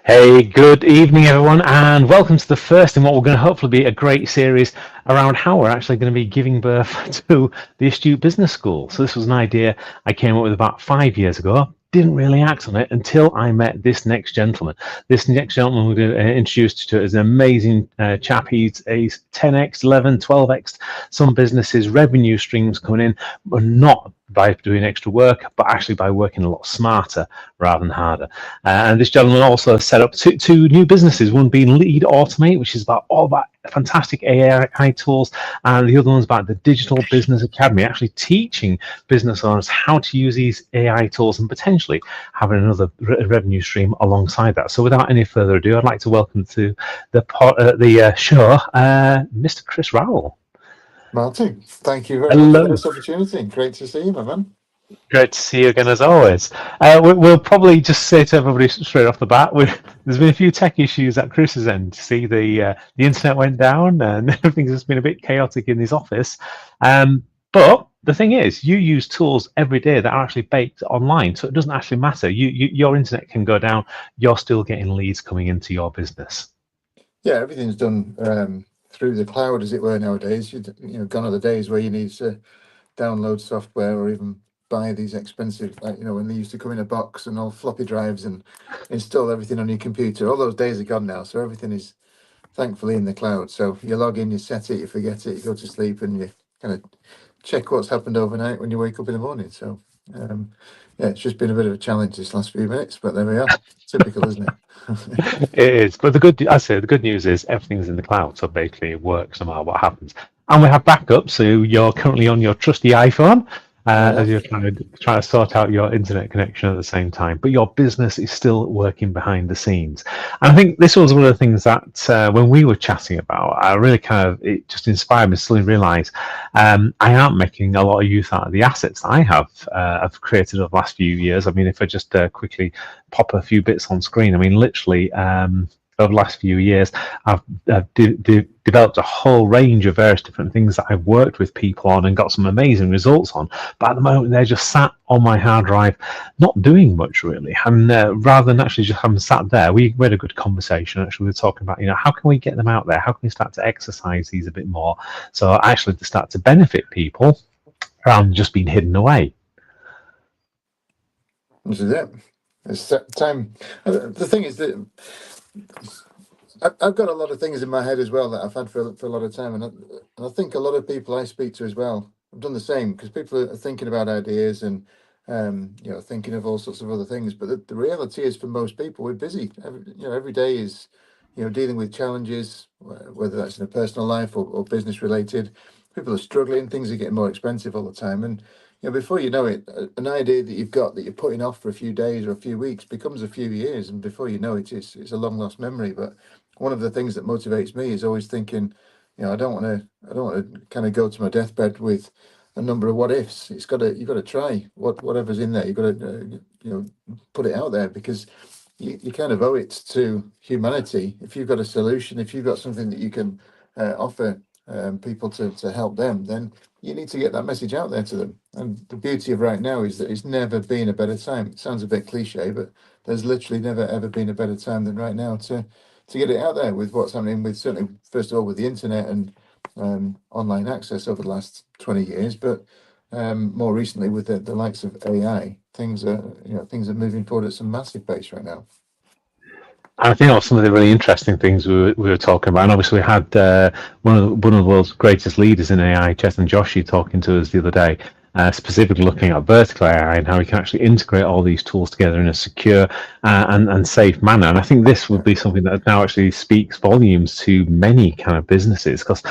Hey, good evening, everyone, and welcome to the first in what we're going to hopefully be a great series around how we're actually going to be giving birth to the Astute Business School. So this was an idea I came up with about 5 years ago. Didn't really act on it until I met this next gentleman. This next gentleman we're going to introduce you to is an amazing chap. He's 10x, 11, 12x some businesses, revenue streams coming in, but not by doing extra work, but actually by working a lot smarter rather than harder. And this gentleman also set up two new businesses, one being Lead Automate, which is about all that fantastic AI tools, and the other one's about the Digital Business Academy, actually teaching business owners how to use these AI tools and potentially having another revenue stream alongside that. So without any further ado, I'd like to welcome to the show Mr. Chris Rowell. Martin, thank you very much Hello. for this opportunity. Great to see you, my man. Great to see you again, as always. We'll probably just say to everybody straight off the bat, there's been a few tech issues at Chris's end. See, the internet went down and everything's just been a bit chaotic in his office. But the thing is, you use tools every day that are actually baked online, so it doesn't actually matter. Your internet can go down, you're still getting leads coming into your business. Yeah, everything's done through the cloud, as it were, nowadays. Gone are the days where you need to download software or even buy these expensive, when they used to come in a box and all floppy drives and install everything on your computer. All those days are gone now, so everything is thankfully in the cloud. So you log in, you set it, you forget it, you go to sleep, and you kind of check what's happened overnight when you wake up in the morning. So yeah, it's just been a bit of a challenge this last few minutes, but there we are. Typical, isn't it? It is, but the good news is everything's in the cloud, so basically it works no matter what happens. And we have backup, so you're currently on your trusty iPhone as you're trying to sort out your internet connection at the same time. But your business is still working behind the scenes. And I think this was one of the things that when we were chatting about, I really it just inspired me to suddenly realise I am making a lot of use out of the assets that I have created over the last few years. I mean, if I just quickly pop a few bits on screen, I mean, literally over the last few years, I've developed a whole range of various different things that I've worked with people on and got some amazing results on. But at the moment, they're just sat on my hard drive, not doing much really. And rather than actually just having sat there, we had a good conversation. Actually, we were talking about, how can we get them out there? How can we start to exercise these a bit more? So actually to start to benefit people rather than just being hidden away. This is it. It's time. The thing is that I've got a lot of things in my head as well that I've had for a lot of time, and I think a lot of people I speak to as well have done the same, because people are thinking about ideas and thinking of all sorts of other things. But the reality is, for most people, we're busy. Every day is dealing with challenges, whether that's in a personal life or business related. People are struggling. Things are getting more expensive all the time, and before you know it, an idea that you've got that you're putting off for a few days or a few weeks becomes a few years, and before you know it, it's a long lost memory. But one of the things that motivates me is always thinking, I don't want to kind of go to my deathbed with a number of what ifs. You've got to try whatever's in there. You've got to put it out there, because you kind of owe it to humanity. If you've got a solution, if you've got something that you can offer people to help them, then you need to get that message out there to them. And the beauty of right now is that it's never been a better time. It sounds a bit cliche, but there's literally never ever been a better time than right now to get it out there with what's happening with, certainly, first of all, with the internet and online access over the last 20 years, but more recently with the likes of AI. Things are moving forward at some massive pace right now. I think that was some of the really interesting things we were talking about. And obviously, we had one of the world's greatest leaders in AI, Chetan Joshi, talking to us the other day, specifically looking at vertical AI and how we can actually integrate all these tools together in a secure and safe manner. And I think this would be something that now actually speaks volumes to many kind of businesses, because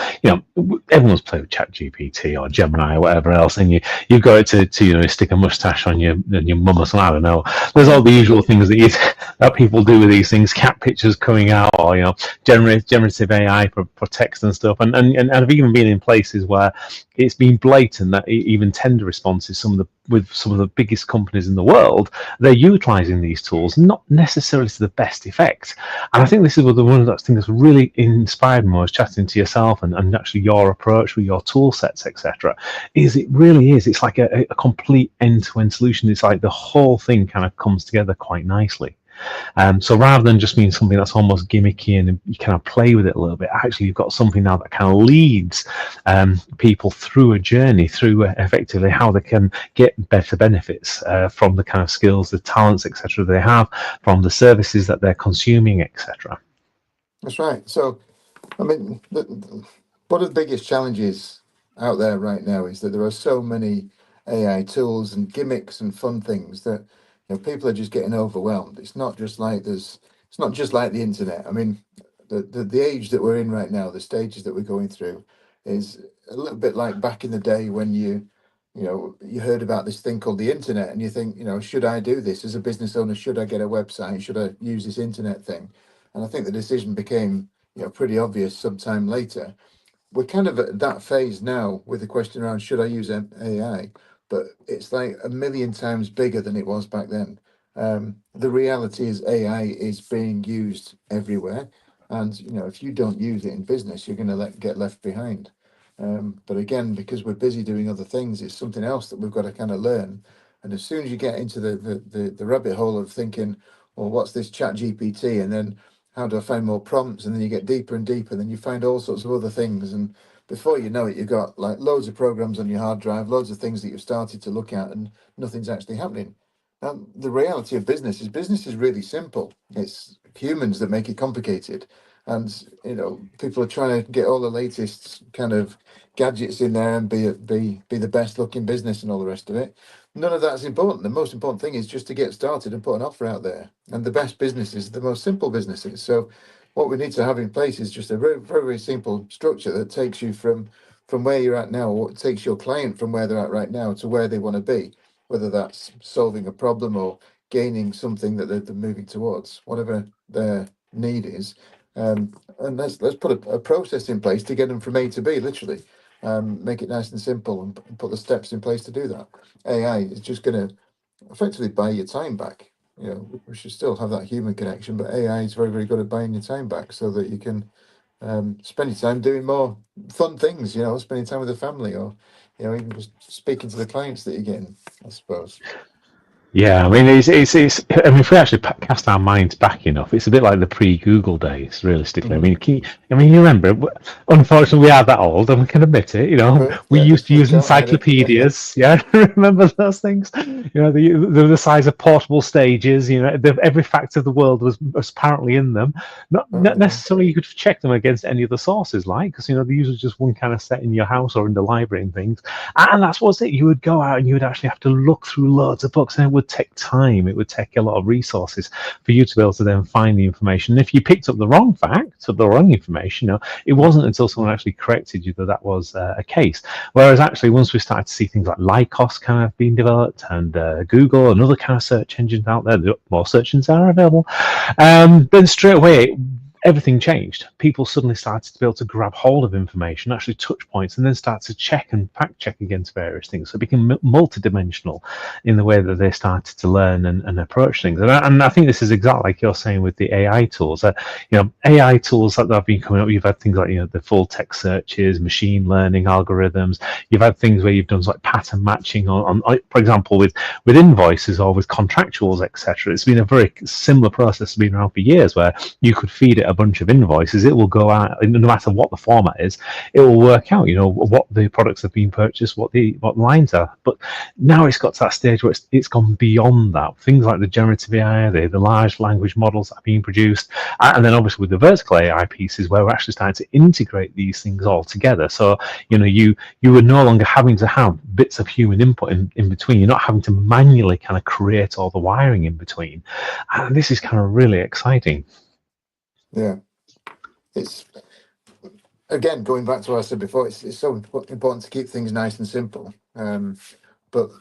everyone's played with ChatGPT or Gemini or whatever else, and you go to stick a mustache on your mum or something. I don't know. There's all the usual things that people do with these things, cat pictures coming out, or generative AI for text and stuff. And I've even been in places where it's been blatant that even tender responses, with some of the biggest companies in the world, they're utilizing these tools, not necessarily to the best effect. And I think this is one of those things that's really inspired me when I was chatting to yourself and actually your approach with your tool sets, etc. It really is. It's like a complete end-to-end solution. It's like the whole thing kind of comes together quite nicely. So rather than just being something that's almost gimmicky and you kind of play with it a little bit, actually you've got something now that kind of leads people through a journey, through effectively how they can get better benefits from the kind of skills, the talents, etc. they have, from the services that they're consuming, etc. That's right. So, I mean, one of the biggest challenges out there right now is that there are so many AI tools and gimmicks and fun things that people are just getting overwhelmed. It's not just like the internet. I mean, the age that we're in right now, the stages that we're going through, is a little bit like back in the day when you heard about this thing called the internet, and you think, should I do this as a business owner? Should I get a website? Should I use this internet thing? And I think the decision became pretty obvious sometime later. We're kind of at that phase now with the question around should I use AI, but it's like a million times bigger than it was back then. The reality is AI is being used everywhere, and if you don't use it in business, you're going to get left behind. But again, because we're busy doing other things, it's something else that we've got to kind of learn. And as soon as you get into the rabbit hole of thinking, well, what's this chat GPT? And then how do I find more prompts? And then you get deeper and deeper, and then you find all sorts of other things. And before you know it, you've got like loads of programs on your hard drive, loads of things that you've started to look at, and nothing's actually happening. Now, the reality of business is really simple. It's humans that make it complicated. And people are trying to get all the latest kind of gadgets in there and be the best looking business and all the rest of it. None of that's important. The most important thing is just to get started and put an offer out there. And the best businesses are the most simple businesses. So what we need to have in place is just a very, very, very simple structure that takes you from where you're at now, or it takes your client from where they're at right now to where they want to be, whether that's solving a problem or gaining something that they're moving towards, whatever their need is. And let's put a process in place to get them from A to B, literally. Make it nice and simple and put the steps in place to do that. AI is just going to effectively buy your time back. We should still have that human connection, but AI is very, very good at buying your time back so that you can spend your time doing more fun things, spending time with the family, or even just speaking to the clients that you're getting, I suppose. Yeah, I mean, it's. I mean, if we actually cast our minds back enough, it's a bit like the pre-Google days, realistically. I Mm-hmm. mean, you remember? Unfortunately, we are that old, and we can admit it. We Yeah, used to we use can't hide it. encyclopedias. Yeah, remember those things? They were the size of portable stages. Every fact of the world was apparently in them. Not Yeah. necessarily you could check them against any other sources, like because they usually just one kind of set in your house or in the library and things. And that's what's it. You would go out and you would actually have to look through loads of books, and it would take time. It would take a lot of resources for you to be able to then find the information. And if you picked up the wrong facts or the wrong information, it wasn't until someone actually corrected you that was a case. Whereas actually, once we started to see things like Lycos kind of being developed and Google and other kind of search engines out there, more search engines are available. Then straight away, everything changed. People suddenly started to be able to grab hold of information, actually touch points, and then start to check and fact check against various things. So it became multidimensional in the way that they started to learn and approach things. And I think this is exactly like you're saying with the AI tools. AI tools that have been coming up. You've had things like the full text searches, machine learning algorithms. You've had things where you've done like pattern matching on for example, with invoices or with contractuals, etc. It's been a very similar process. It's been around for years where you could feed it a bunch of invoices, it will go out, no matter what the format is, it will work out what the products have been purchased, what lines are. But now it's got to that stage where it's gone beyond that. Things like the generative AI, the large language models that are being produced, and then obviously with the vertical AI pieces where we're actually starting to integrate these things all together. So you are no longer having to have bits of human input in between. You're not having to manually kind of create all the wiring in between, and this is kind of really exciting. Yeah, it's again going back to what I said before. It's so important to keep things nice and simple. But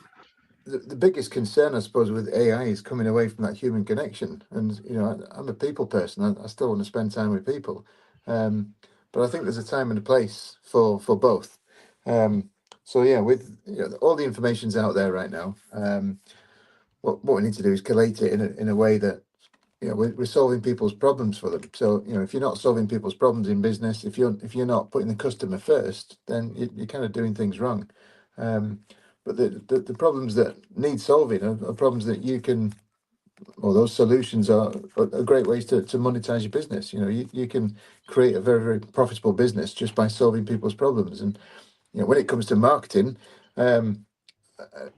the biggest concern, I suppose, with AI is coming away from that human connection. And I'm a people person. I still want to spend time with people. But I think there's a time and a place for both. So yeah, with all the information's out there right now. What we need to do is collate it in a way that we're solving people's problems for them. So if you're not solving people's problems in business, if you're not putting the customer first, then you're kind of doing things wrong. But the problems that need solving are problems that you can or those solutions are great ways to monetize your business. You can create a very, very profitable business just by solving people's problems. And when it comes to marketing, um,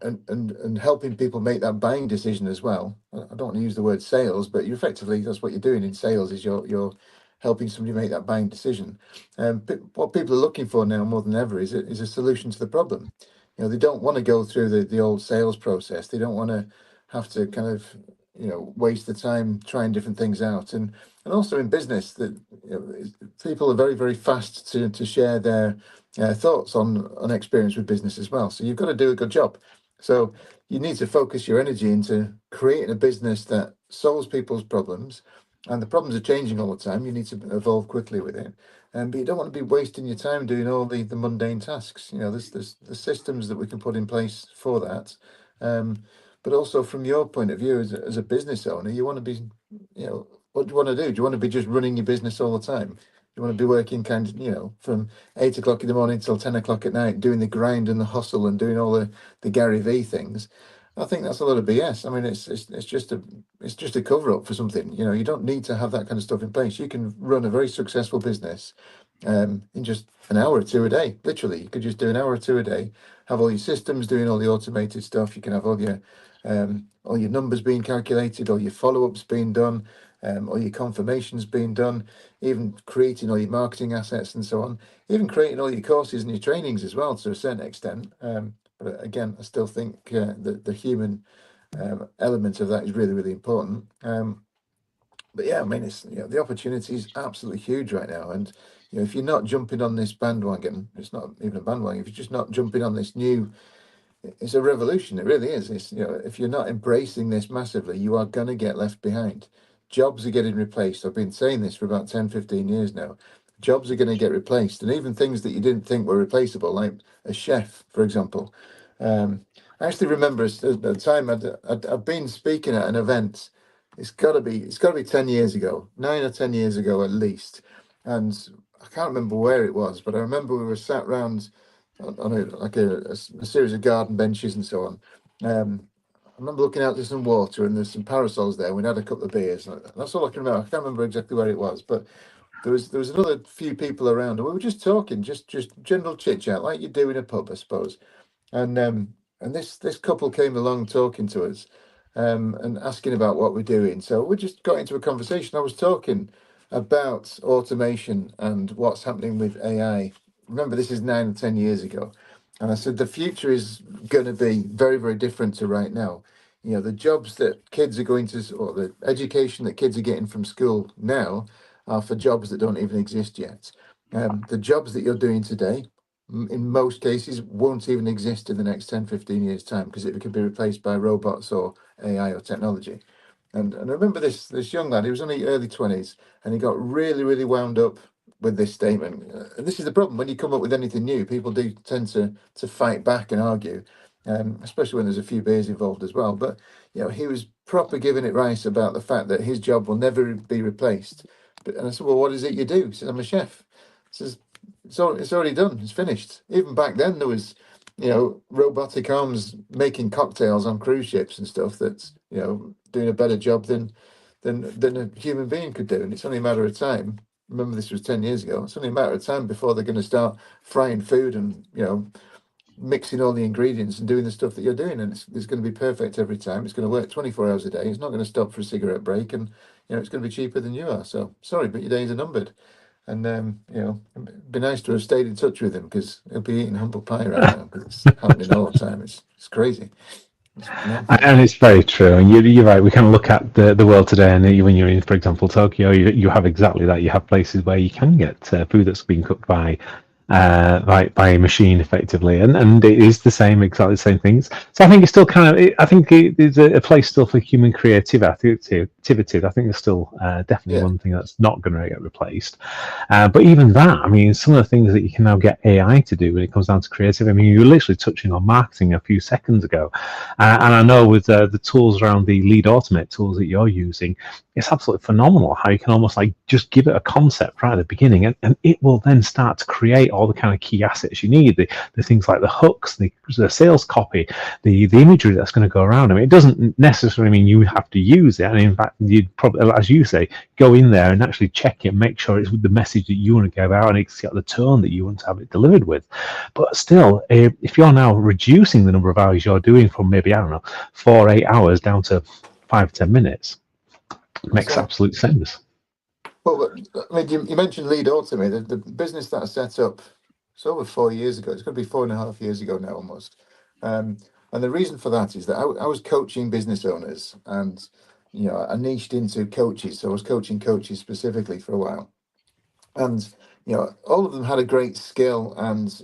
and helping people make that buying decision as well. I don't want to use the word sales, but effectively that's what you're doing in sales, is you're helping somebody make that buying decision. What people are looking for now more than ever is a solution to the problem. They don't want to go through the old sales process. They don't want to have to kind of waste the time trying different things out. And also in business, that people are very, very fast to share their thoughts on experience with business as well. So you've got to do a good job. So you need to focus your energy into creating a business that solves people's problems, and the problems are changing all the time. You need to evolve quickly with it, but you don't want to be wasting your time doing all the mundane tasks. There's the systems that we can put in place for that. But also from your point of view as a business owner, you want to be, what do you want to do? Do you want to be just running your business all the time? You want to be working kind of, from 8 o'clock in the morning till 10 o'clock at night, doing the grind and the hustle and doing all the Gary V things. I think that's a lot of BS. I mean, it's just a cover up for something. You don't need to have that kind of stuff in place. You can run a very successful business in just an hour or two a day. Literally, you could just do an hour or two a day, have all your systems doing all the automated stuff. You can have all your numbers being calculated, all your follow-ups being done, all your confirmations being done, even creating all your marketing assets and so on, even creating all your courses and your trainings as well to a certain extent. But again, I still think that the human element of that is really, really important. But yeah, I mean, it's the opportunity is absolutely huge right now, and if you're not jumping on this bandwagon, it's not even a bandwagon. If you're just not jumping on this new, it's a revolution. It really is. It's if you're not embracing this massively, you are going to get left behind. Jobs are getting replaced. I've been saying this for about 10, 15 years now. Jobs are going to get replaced, and even things that you didn't think were replaceable, like a chef, for example. I actually remember at the time I'd been speaking at an event. It's got to be 10 years ago, 9 or 10 years ago at least, and I can't remember where it was, but I remember we were sat round on a series of garden benches and so on. I remember looking out to some water, and there's some parasols there. We'd had a couple of beers. That's all I can remember. I can't remember exactly where it was, but there was another few people around, and we were just talking, just general chit chat, like you do in a pub, I suppose. And this couple came along talking to us, and asking about what we're doing. So we just got into a conversation. I was talking about automation and what's happening with AI. Remember, this is 9 or 10 years ago. And I said, the future is going to be very, very different to right now. The jobs that kids are going to, or the education that kids are getting from school now are for jobs that don't even exist yet. The jobs that you're doing today, in most cases, won't even exist in the next 10, 15 years time, because it could be replaced by robots or AI or technology. And I remember this young lad, he was only early 20s, and he got really, really wound up with this statement. And this is the problem: when you come up with anything new, people do tend to fight back and argue, especially when there's a few beers involved as well. But he was proper giving it rice about the fact that his job will never be replaced. And I said, well, what is it you do? He said, I'm a chef. He says, it's already done. It's finished. Even back then, there was, robotic arms making cocktails on cruise ships and stuff. That's doing a better job than a human being could do. And it's only a matter of time. Remember, this was 10 years ago. It's only a matter of time before they're going to start frying food and mixing all the ingredients and doing the stuff that you're doing. And it's going to be perfect every time. It's going to work 24 hours a day. It's not going to stop for a cigarette break, and it's going to be cheaper than you are. So sorry, but your days are numbered. And it'd be nice to have stayed in touch with him, because he'll be eating humble pie right now, because it's happening all the time. It's crazy. And it's very true. And you're right. We kind of look at the world today, and when you're in, for example, Tokyo, you have exactly that. You have places where you can get food that's been cooked by a machine effectively, and it is exactly the same things. So I think it's still I think there's a place still for human creativity. I think there's still definitely one thing that's not going to get replaced. But even that, I mean, some of the things that you can now get AI to do when it comes down to creativity. I mean, you were literally touching on marketing a few seconds ago, and I know with the tools around the lead automate tools that you're using, it's absolutely phenomenal how you can almost like just give it a concept right at the beginning, and it will then start to create all the kind of key assets you need, the things like the hooks, the sales copy, the imagery that's going to go around. I mean, it doesn't necessarily mean you have to use it. And in fact, you'd probably, as you say, go in there and actually check it, make sure it's the message that you want to give out and it's got the tone that you want to have it delivered with. But still, if you're now reducing the number of hours you're doing from maybe, I don't know, 4-8 hours down to 5-10 minutes, it makes absolute sense. Well, I mean, you mentioned Lead Automate, the business that I set up, it's over 4 years ago. It's going to be 4.5 years ago now, almost. And the reason for that is that I was coaching business owners, and I niched into coaches. So I was coaching coaches specifically for a while, and all of them had a great skill and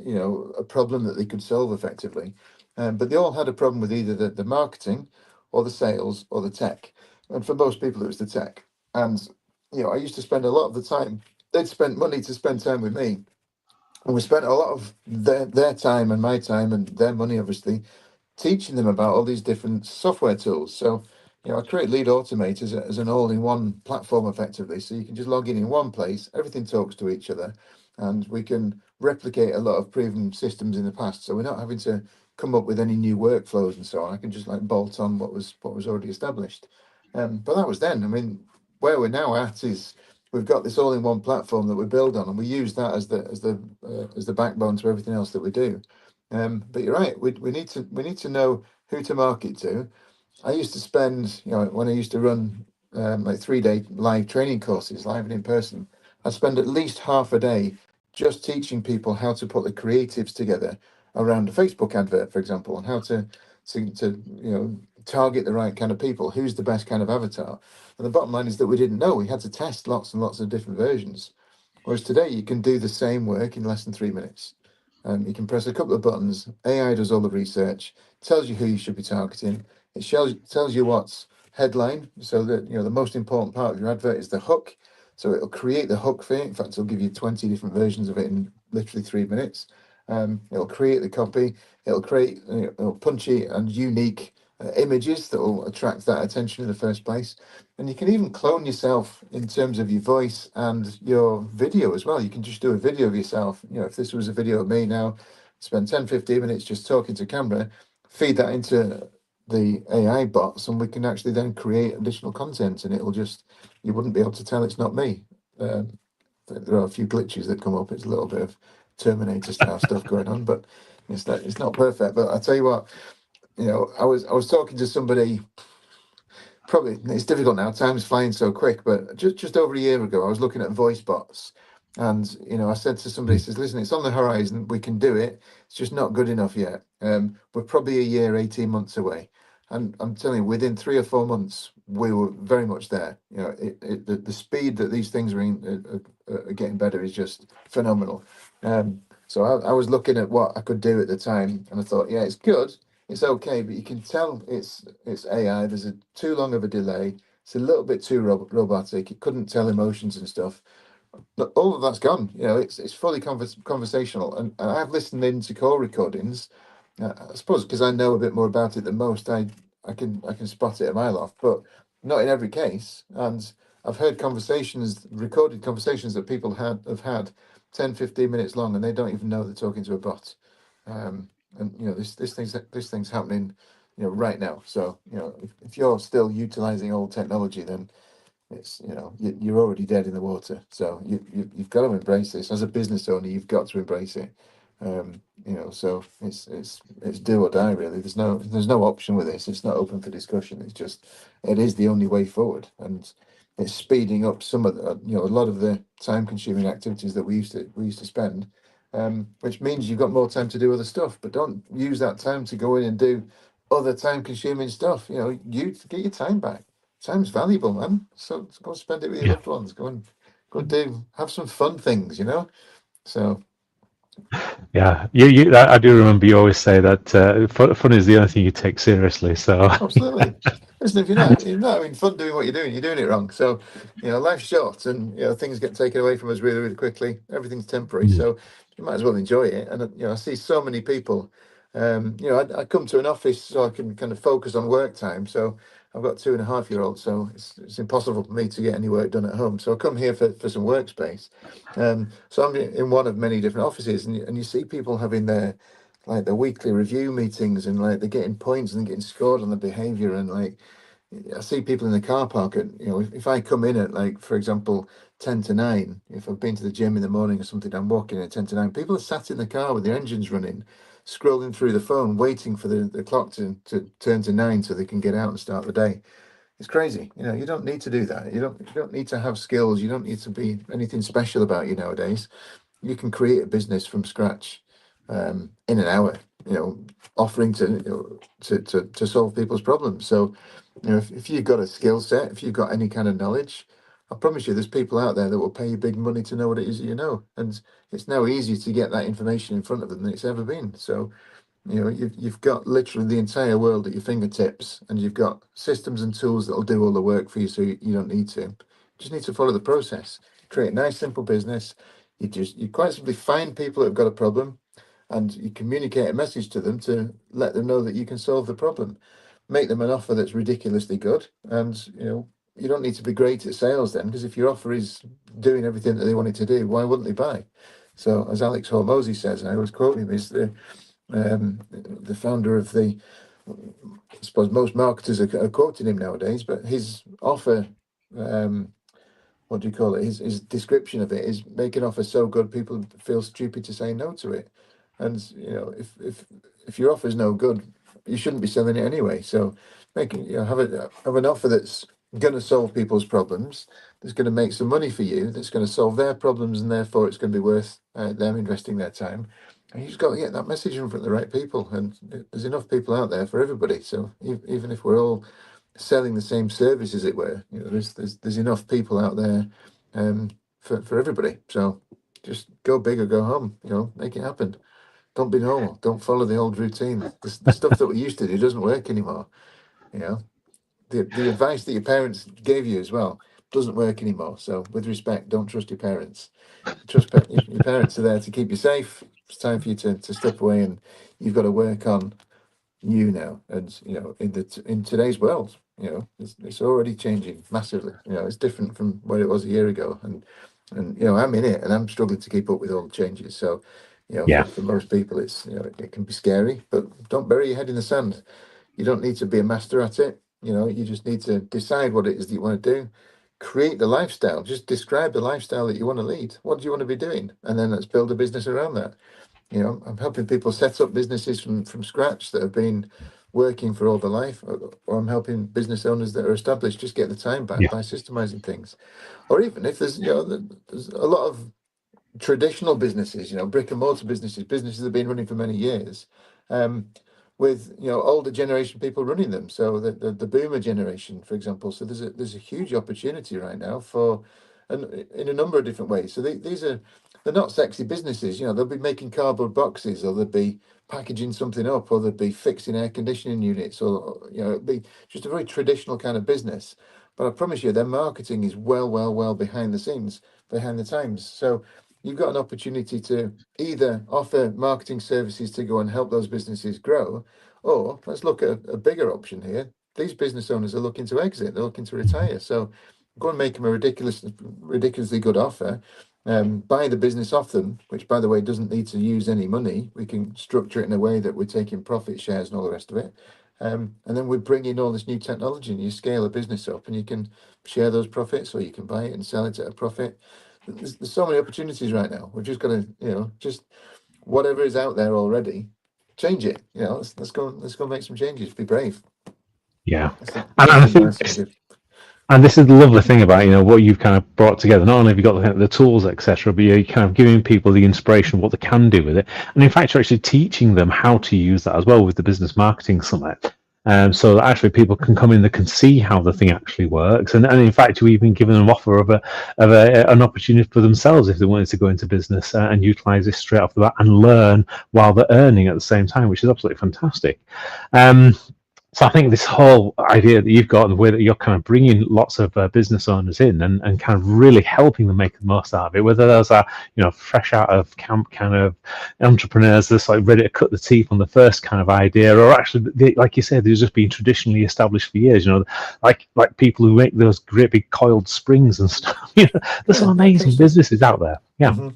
a problem that they could solve effectively, but they all had a problem with either the marketing or the sales or the tech. And for most people, it was the tech. And I used to spend a lot of the time. They'd spent money to spend time with me, and we spent a lot of their time and my time and their money, obviously, teaching them about all these different software tools. So, I create Lead Automate as an all-in-one platform effectively. So you can just log in one place, everything talks to each other, and we can replicate a lot of proven systems in the past. So we're not having to come up with any new workflows and so on. I can just like bolt on what was already established. But that was then. I mean, where we're now at is we've got this all-in-one platform that we build on, and we use that as the backbone to everything else that we do. But you're right. We need to know who to market to. I used to spend, when I used to run like 3-day live training courses, live and in person, I'd spend at least half a day just teaching people how to put the creatives together around a Facebook advert, for example, and how to target the right kind of people. Who's the best kind of avatar? And the bottom line is that we didn't know. We had to test lots and lots of different versions. Whereas today, you can do the same work in less than 3 minutes. You can press a couple of buttons. AI does all the research, tells you who you should be targeting. It tells you what's headline, so that the most important part of your advert is the hook. So it'll create the hook for you. In fact, it'll give you 20 different versions of it in literally 3 minutes. It'll create the copy. It'll create punchy and unique images that will attract that attention in the first place. And you can even clone yourself in terms of your voice and your video as well. You can just do a video of yourself. If this was a video of me now, spend 10-15 minutes just talking to camera, feed that into the AI bots, and we can actually then create additional content, and you wouldn't be able to tell it's not me. There are a few glitches that come up. It's a little bit of Terminator style stuff going on, but it's not perfect. But I tell you what, I was talking to somebody. Probably it's difficult now. Time's flying so quick, but just over a year ago, I was looking at voice bots, and I said to somebody, says, "Listen, it's on the horizon. We can do it. It's just not good enough yet. We're probably a year, 18 months away." And I'm telling you, within 3 or 4 months, we were very much there. The speed that these things are getting better is just phenomenal. So I was looking at what I could do at the time, and I thought, yeah, it's good. It's okay, but you can tell it's AI. There's too long of a delay. It's a little bit too robotic. It couldn't tell emotions and stuff. But all of that's gone. It's fully conversational. And I've listened into call recordings. I suppose because I know a bit more about it than most, I can spot it a mile off, but not in every case. And I've heard recorded conversations that people have had 10-15 minutes long, and they don't even know they're talking to a bot. And this thing's happening right now. So if you're still utilizing old technology, then it's you're already dead in the water. So you've got to embrace this as a business owner. You've got to embrace it. So it's do or die, really. There's no option with this. It's not open for discussion. It is the only way forward, and it's speeding up some of the a lot of the time consuming activities that we used to spend, which means you've got more time to do other stuff. But don't use that time to go in and do other time consuming stuff. You get your time back. Time's valuable, man. So go spend it with your loved ones. Go and have some fun things. So. Yeah, I do remember you always say that fun is the only thing you take seriously. So Absolutely. Listen, if you're not having fun doing what you're doing it wrong. So, life's short, and things get taken away from us really, really quickly. Everything's temporary, so you might as well enjoy it. And I see so many people. I come to an office so I can kind of focus on work time. So I've got 2.5-year-olds, so it's impossible for me to get any work done at home. So I come here for some workspace. So I'm in one of many different offices, and you see people having their weekly review meetings, and like they're getting points and getting scored on the behaviour, and like I see people in the car park at, if I come in at, like, for example, 10 to 9, if I've been to the gym in the morning or something, I'm walking at 10 to 9, people are sat in the car with their engines running, scrolling through the phone, waiting for the clock to turn to 9 so they can get out and start the day. It's crazy. You don't need to do that. You don't need to have skills. You don't need to be anything special about you nowadays. You can create a business from scratch in an hour, offering to solve people's problems. So, if you've got a skill set, if you've got any kind of knowledge, I promise you, there's people out there that will pay you big money to know what it is that you know. And it's now easier to get that information in front of them than it's ever been. So, you've got literally the entire world at your fingertips, and you've got systems and tools that'll do all the work for you, so you don't need to. You just need to follow the process. Create a nice, simple business. You quite simply find people that have got a problem, and you communicate a message to them to let them know that you can solve the problem. Make them an offer that's ridiculously good, and you don't need to be great at sales then, because if your offer is doing everything that they want it to do, why wouldn't they buy? So, as Alex Hormozy says, and I always quote him, is the founder of I suppose most marketers are quoting him nowadays, but his offer, what do you call it? His description of it is make an offer so good people feel stupid to say no to it. And if your offer is no good, you shouldn't be selling it anyway. So have an offer that's going to solve people's problems, that's going to make some money for you, that's going to solve their problems, and therefore it's going to be worth them investing their time. And you've got to get that message in front of the right people, and there's enough people out there for everybody. So even if we're all selling the same service, as it were, there's enough people out there for everybody. So just go big or go home. Make it happen. Don't be normal. Don't follow the old routine. The stuff that we used to do doesn't work anymore. The advice that your parents gave you as well doesn't work anymore. So with respect, don't trust your parents. Your parents are there to keep you safe. It's time for you to step away, and you've got to work on you now. And in today's world, it's already changing massively. It's different from what it was a year ago, and I'm in it, and I'm struggling to keep up with all the changes. So for most people, it's it can be scary, but don't bury your head in the sand. You don't need to be a master at it. You just need to decide what it is that you want to do. Create the lifestyle. Just describe the lifestyle that you want to lead. What do you want to be doing? And then let's build a business around that. I'm helping people set up businesses from scratch that have been working for all their life, or I'm helping business owners that are established just get the time back by systemizing things. Or even if there's there's a lot of traditional businesses, brick and mortar businesses that have been running for many years, with older generation people running them. So the boomer generation, for example. So there's a huge opportunity right now and in a number of different ways. So they're not sexy businesses. They'll be making cardboard boxes, or they'll be packaging something up, or they'll be fixing air conditioning units, or it'll be just a very traditional kind of business. But I promise you, their marketing is well behind the scenes, behind the times. So you've got an opportunity to either offer marketing services to go and help those businesses grow, or let's look at a bigger option here. These business owners are looking to exit, they're looking to retire. So go and make them a ridiculously good offer, buy the business off them, which, by the way, doesn't need to use any money. We can structure it in a way that we're taking profit shares and all the rest of it. And then we bring in all this new technology, and you scale a business up, and you can share those profits, or you can buy it and sell it at a profit. There's so many opportunities right now. We've just got to, just whatever is out there already, change it. Let's go make some changes. Be brave. Yeah, That's and I think and this is the lovely thing about what you've kind of brought together. Not only have you got the tools, etc., but you're kind of giving people the inspiration of what they can do with it, and in fact, you're actually teaching them how to use that as well with the Business Marketing Summit. So that actually people can come in, they can see how the thing actually works, and in fact, you're even giving them an offer of an opportunity for themselves if they wanted to go into business and utilize this straight off the bat and learn while they're earning at the same time, which is absolutely fantastic. So I think this whole idea that you've got and the way that you're kind of bringing lots of business owners in and kind of really helping them make the most out of it, whether those are, fresh out of camp kind of entrepreneurs that's like ready to cut the teeth on the first kind of idea, or actually, like you said, they've just been traditionally established for years, like people who make those great big coiled springs and stuff. There's some Yeah, amazing businesses out there. Yeah. hmm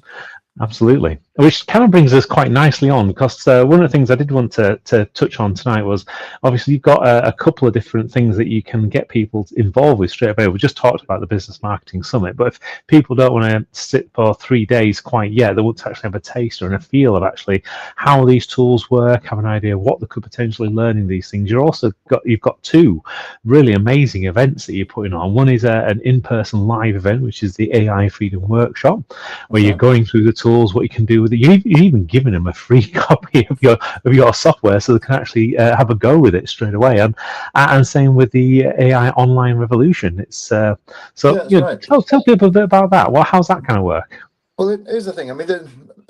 Absolutely. Which kind of brings us quite nicely on, because one of the things I did want to touch on tonight was obviously you've got a couple of different things that you can get people involved with straight away. We just talked about the Business Marketing Summit, but if people don't want to sit for 3 days quite yet, they want to actually have a taster and a feel of actually how these tools work, have an idea of what they could potentially learn in these things. You've got two really amazing events that you're putting on. One is an in-person live event, which is the AI Freedom Workshop, where you're going through the tools, what you can do with it. You're even giving them a free copy of your software, so they can actually have a go with it straight away. And same with the AI online revolution. It's Yeah, that's right. tell people a bit about that. How's that kind of work? Well, here's the thing. I mean,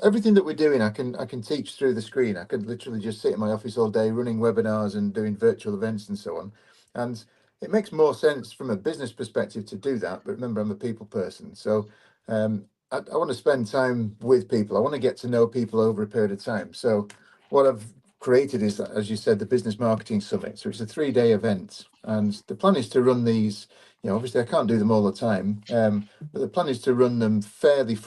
everything that we're doing, I can teach through the screen. I could literally just sit in my office all day running webinars and doing virtual events and so on. And it makes more sense from a business perspective to do that. But remember, I'm a people person, so I want to spend time with people. I want to get to know people over a period of time. So what I've created is, as you said, the Business Marketing Summit. So it's a 3-day event, and the plan is to run these. Obviously, I can't do them all the time. But the plan is to run them fairly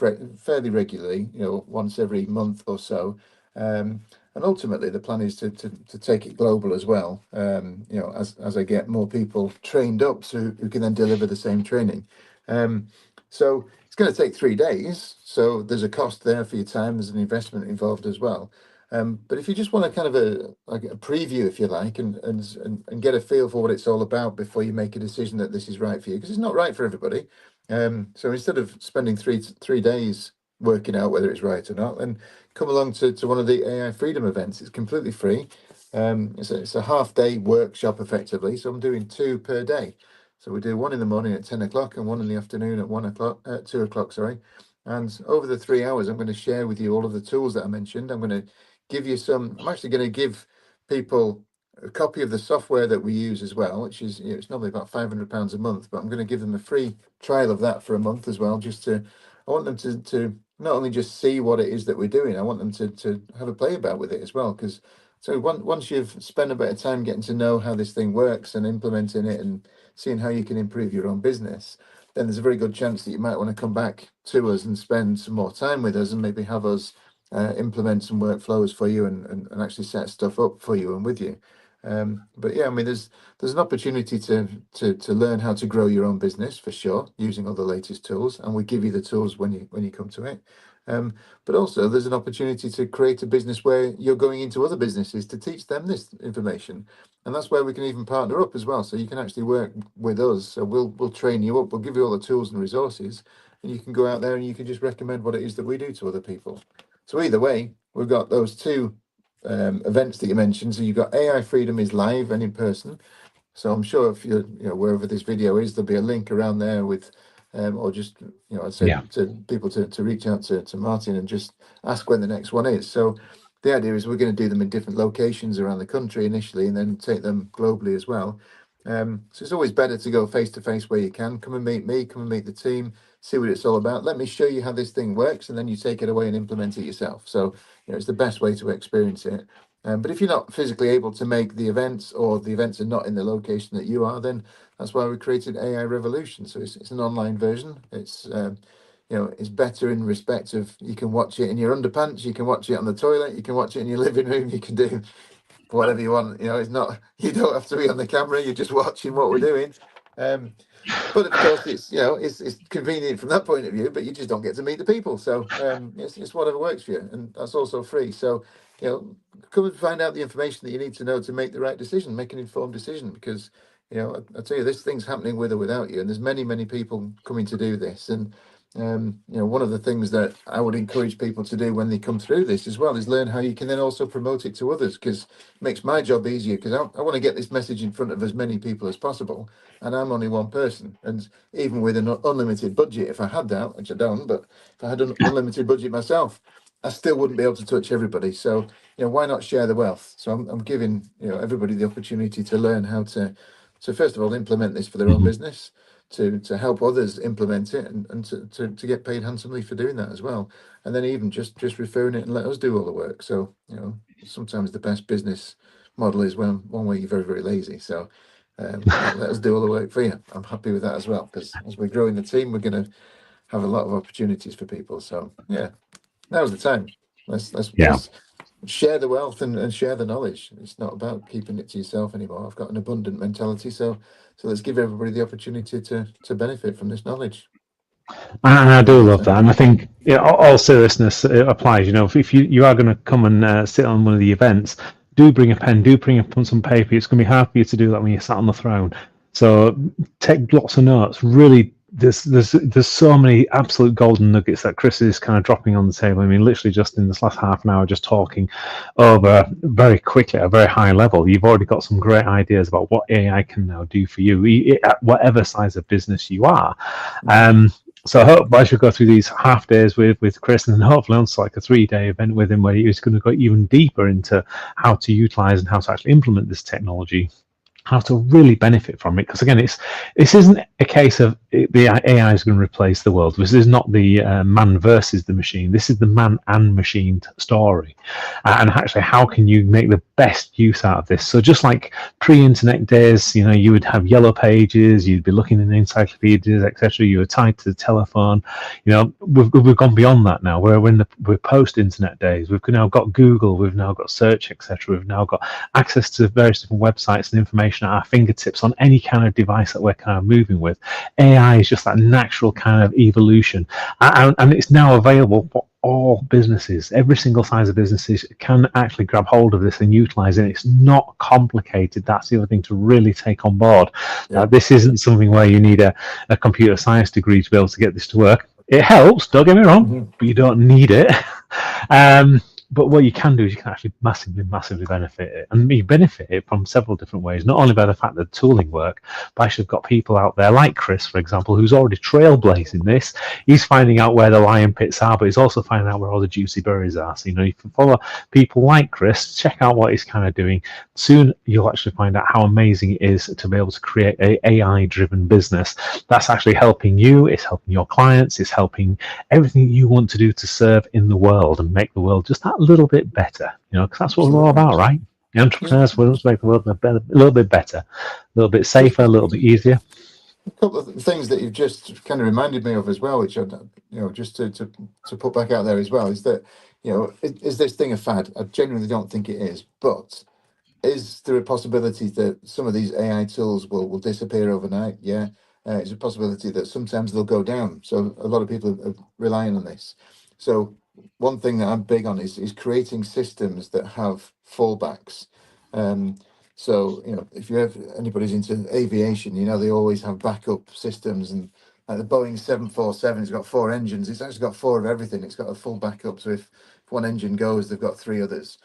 regularly, once every month or so. And ultimately, the plan is to take it global as well, as I get more people trained up who can then deliver the same training. So it's going to take 3 days. So there's a cost there for your time. There's an investment involved as well. But if you just want a kind of a preview, if you like, and get a feel for what it's all about before you make a decision that this is right for you, because it's not right for everybody. So instead of spending three days working out whether it's right or not, then come along to one of the AI Freedom events. It's completely free. It's a half-day workshop effectively. So I'm doing 2 per day. So we do one in the morning at 10 o'clock and one in the afternoon at 2 o'clock, sorry. And over the 3 hours, I'm going to share with you all of the tools that I mentioned. I'm actually going to give people a copy of the software that we use as well, which is, it's normally about £500 a month, but I'm going to give them a free trial of that for a month as well. I want them to not only just see what it is that we're doing, I want them to have a play about with it as well. Because once you've spent a bit of time getting to know how this thing works and implementing it and seeing how you can improve your own business, then there's a very good chance that you might want to come back to us and spend some more time with us and maybe have us implement some workflows for you and actually set stuff up for you and with you. But yeah, I mean, there's an opportunity to learn how to grow your own business for sure, using all the latest tools, and we give you the tools when you come to it. But also there's an opportunity to create a business where you're going into other businesses to teach them this information, and that's where we can even partner up as well. So you can actually work with us. So we'll train you up. We'll give you all the tools and resources, and you can go out there and you can just recommend what it is that we do to other people. So either way, we've got those two events that you mentioned. So you've got AI Freedom is live and in person. So I'm sure if you're, wherever this video is, there'll be a link around there with, or just, I'd say to people to reach out to Martin and just ask when the next one is. So the idea is we're going to do them in different locations around the country initially, and then take them globally as well. So it's always better to go face to face where you can. Come and meet me, come and meet the team, see what it's all about. Let me show you how this thing works, and then you take it away and implement it yourself. So, it's the best way to experience it. But if you're not physically able to make the events, or the events are not in the location that you are, then that's why we created AI Revolution. So it's an online version. It's better in respect of you can watch it in your underpants, you can watch it on the toilet, you can watch it in your living room, you can do whatever you want. It's not, you don't have to be on the camera, you're just watching what we're doing. But of course, it's convenient from that point of view, but you just don't get to meet the people. So it's whatever works for you, and that's also free. So come and find out the information that you need to know to make the right decision, make an informed decision. Because I tell you, this thing's happening with or without you, and there's many people coming to do this. And one of the things that I would encourage people to do when they come through this as well is learn how you can then also promote it to others, because it makes my job easier, because I want to get this message in front of as many people as possible, and I'm only one person. And even with an unlimited budget, if I had that, which I don't, but if I had an unlimited budget myself, I still wouldn't be able to touch everybody. So, why not share the wealth? So I'm giving, everybody the opportunity to learn how to first of all, implement this for their own Mhm. business, to help others implement it, and to get paid handsomely for doing that as well. And then even just referring it and let us do all the work. So, sometimes the best business model is when one way you're very, very lazy. So, let us do all the work for you. I'm happy with that as well, because as we're growing the team, we're going to have a lot of opportunities for people. So yeah, now's the time. Yeah. Let's share the wealth and share the knowledge. It's not about keeping it to yourself anymore. I've got an abundant mentality, so let's give everybody the opportunity to benefit from this knowledge. And I do Now's the love that, time. and I think all seriousness applies. If you are going to come and sit on one of the events, do bring a pen, do bring some paper. It's going to be hard for you to do that when you're sat on the throne. So take lots of notes. Really, there's so many absolute golden nuggets that Chris is kind of dropping on the table. I mean, literally just in this last half an hour, just talking over very quickly at a very high level. You've already got some great ideas about what AI can now do for you, at whatever size of business you are. So I hope I should go through these half days with Chris, and then hopefully on like a 3-day event with him where he's going to go even deeper into how to utilize and how to actually implement this technology, how to really benefit from it. Because again, this isn't a case of the AI is going to replace the world. This is not the man versus the machine. This is the man and machine story. And actually, how can you make the best use out of this? So just like pre-internet days, you would have yellow pages, you'd be looking in encyclopedias, etc. You were tied to the telephone. We've gone beyond that now. We're post-internet days. We've now got Google. We've now got search, etc. We've now got access to various different websites and information at our fingertips on any kind of device that we're kind of moving with. AI is just that natural kind of evolution, and it's now available for all businesses. Every single size of businesses can actually grab hold of this and utilize it. It's not complicated. That's the other thing to really take on board. Yeah. This isn't something where you need a computer science degree to be able to get this to work. It helps, don't get me wrong, but you don't need it. But what you can do is you can actually massively benefit it. And you benefit it from several different ways, not only by the fact that the tooling work, but actually got people out there like Chris, for example, who's already trailblazing this. He's finding out where the lion pits are, but he's also finding out where all the juicy berries are. So, you can follow people like Chris, check out what he's kind of doing. Soon you'll actually find out how amazing it is to be able to create a AI-driven business that's actually helping you, it's helping your clients, it's helping everything you want to do to serve in the world and make the world just that little bit better, because that's what we're all Absolutely. about, right? The Yeah. entrepreneurs want to make the world a little bit better, a little bit safer, a little bit easier. A couple of things that you've just kind of reminded me of as well, which I, just to put back out there as well, is that, is this thing a fad? I genuinely don't think it is, but is there a possibility that some of these AI tools will disappear overnight? Yeah. It's a possibility that sometimes they'll go down. So a lot of people are relying on this. So one thing that I'm big on is creating systems that have fallbacks. Um, so, if you have anybody's into aviation, they always have backup systems, and like the Boeing 747 has got 4 engines. It's actually got 4 of everything. It's got a full backup. So if one engine goes, they've got 3 others.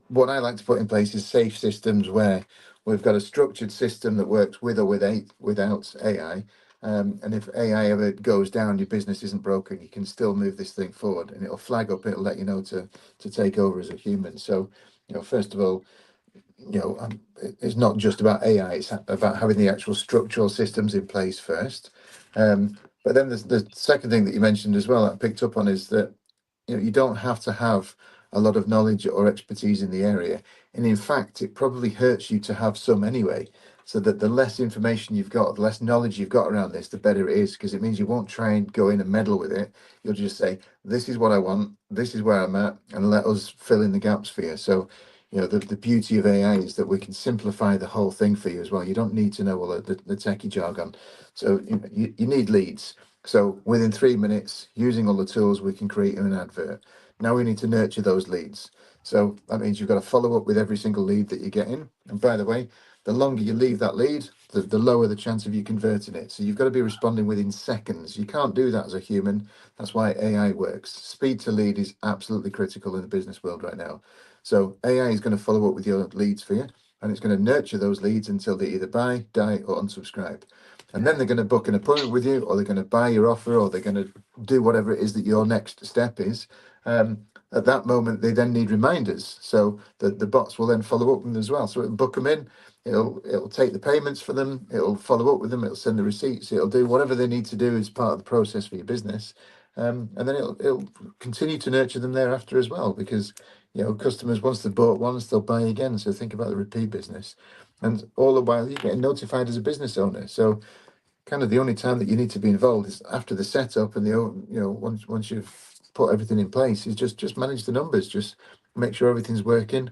What I like to put in place is safe systems where we've got a structured system that works with or without AI. And if AI ever goes down, your business isn't broken. You can still move this thing forward, and it'll flag up. It'll let you know to take over as a human. So, first of all, it's not just about AI. It's about having the actual structural systems in place first. But then the second thing that you mentioned as well that I picked up on is that you don't have to have a lot of knowledge or expertise in the area, and in fact it probably hurts you to have some anyway, so that the less information you've got, the less knowledge you've got around this, the better it is, because it means you won't try and go in and meddle with it. You'll just say, this is what I want, this is where I'm at, and let us fill in the gaps for you. So the beauty of AI is that we can simplify the whole thing for you as well. You don't need to know all the techie jargon. So you need leads. So within 3 minutes, using all the tools, we can create an advert. Now we need to nurture those leads. So that means you've got to follow up with every single lead that you get in. And by the way, the longer you leave that lead, the lower the chance of you converting it. So you've got to be responding within seconds. You can't do that as a human. That's why AI works. Speed to lead is absolutely critical in the business world right now. So AI is going to follow up with your leads for you, and it's going to nurture those leads until they either buy, die, or unsubscribe. And then they're going to book an appointment with you, or they're going to buy your offer, or they're going to do whatever it is that your next step is. at that moment they then need reminders, so that the bots will then follow up with them as well. So it'll book them in, it'll take the payments for them, it'll follow up with them, it'll send the receipts, it'll do whatever they need to do as part of the process for your business. And then it'll continue to nurture them thereafter as well, because customers, once they've bought once, they'll buy again. So think about the repeat business, and all the while you're getting notified as a business owner. So kind of the only time that you need to be involved is after the setup, and once you've put everything in place, is just manage the numbers, just make sure everything's working.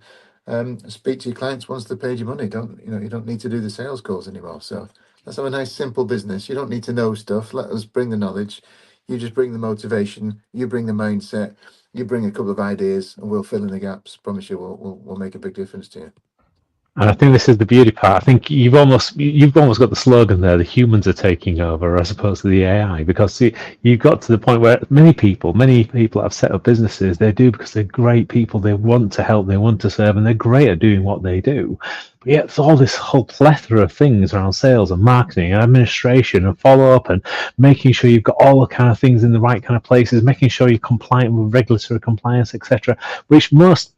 Speak to your clients once they've paid your money. You don't need to do the sales calls anymore. So let's have a nice simple business. You don't need to know stuff. Let us bring the knowledge. You just bring the motivation. You bring the mindset. You bring a couple of ideas, and we'll fill in the gaps. Promise you, we'll make a big difference to you. And I think this is the beauty part. I think you've almost got the slogan there: the humans are taking over as opposed to the AI. Because you've got to the point where many people have set up businesses. They do because they're great people. They want to help. They want to serve, and they're great at doing what they do. But yet, it's all this whole plethora of things around sales and marketing and administration and follow up and making sure you've got all the kind of things in the right kind of places, making sure you're compliant with regulatory compliance, etc. Which most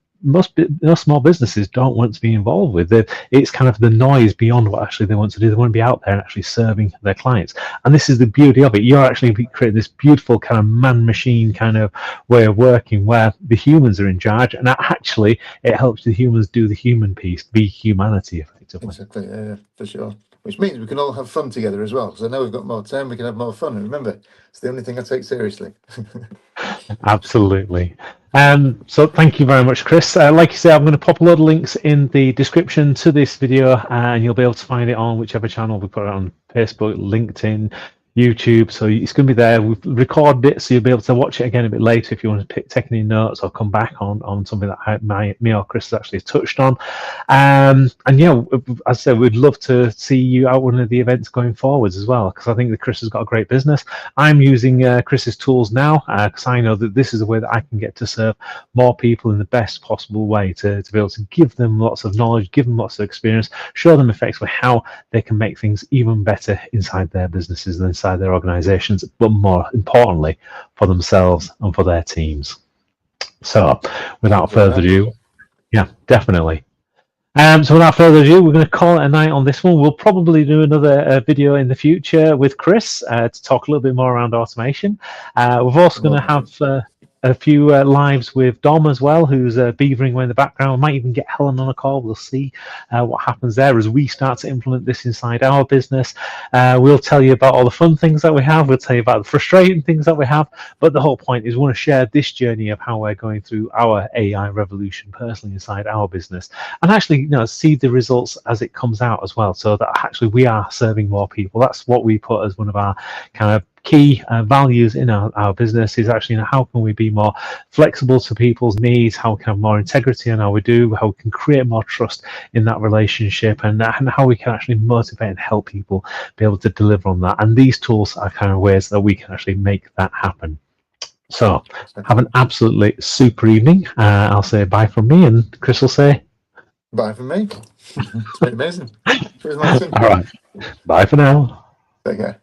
small businesses don't want to be involved with. It's kind of the noise beyond what actually they want to do. They want to be out there and actually serving their clients. And this is the beauty of it. You're actually creating this beautiful kind of man-machine kind of way of working where the humans are in charge, and actually it helps the humans do the human piece, be humanity effectively. Exactly, yeah, for sure. Which means we can all have fun together as well. Because I know we've got more time, we can have more fun. And remember, it's the only thing I take seriously. Absolutely. So thank you very much, Chris. Like you say, I'm going to pop a lot of links in the description to this video, and you'll be able to find it on whichever channel we put it on: Facebook, LinkedIn, YouTube. So it's going to be there. We've recorded it, so you'll be able to watch it again a bit later if you want to take any notes or come back on something that me or Chris has actually touched on. And yeah, as I said, we'd love to see you at one of the events going forwards as well, because I think that Chris has got a great business. I'm using Chris's tools now because I know that this is a way that I can get to serve more people in the best possible way, to be able to give them lots of knowledge, give them lots of experience, show them effectively how they can make things even better inside their businesses and inside their organizations, but more importantly for themselves and for their teams. So without further ado, yeah, definitely. So without further ado, we're going to call it a night on this one. We'll probably do another video in the future with Chris to talk a little bit more around automation. We're also going to have a few lives with Dom as well, who's beavering away in the background. We might even get Helen on a call. We'll see what happens there as we start to implement this inside our business. We'll tell you about all the fun things that we have. We'll tell you about the frustrating things that we have. But the whole point is we want to share this journey of how we're going through our AI revolution personally inside our business, and actually, see the results as it comes out as well, so that actually we are serving more people. That's what we put as one of our kind of key values in our business, is actually how can we be more flexible to people's needs, how we can have more integrity in how we do, how we can create more trust in that relationship, and how we can actually motivate and help people be able to deliver on that. And these tools are kind of ways that we can actually make that happen. So have an absolutely super evening. I'll say bye from me, and Chris will say bye from me. It's been amazing. Cheers, Martin. All right, bye for now. Take care.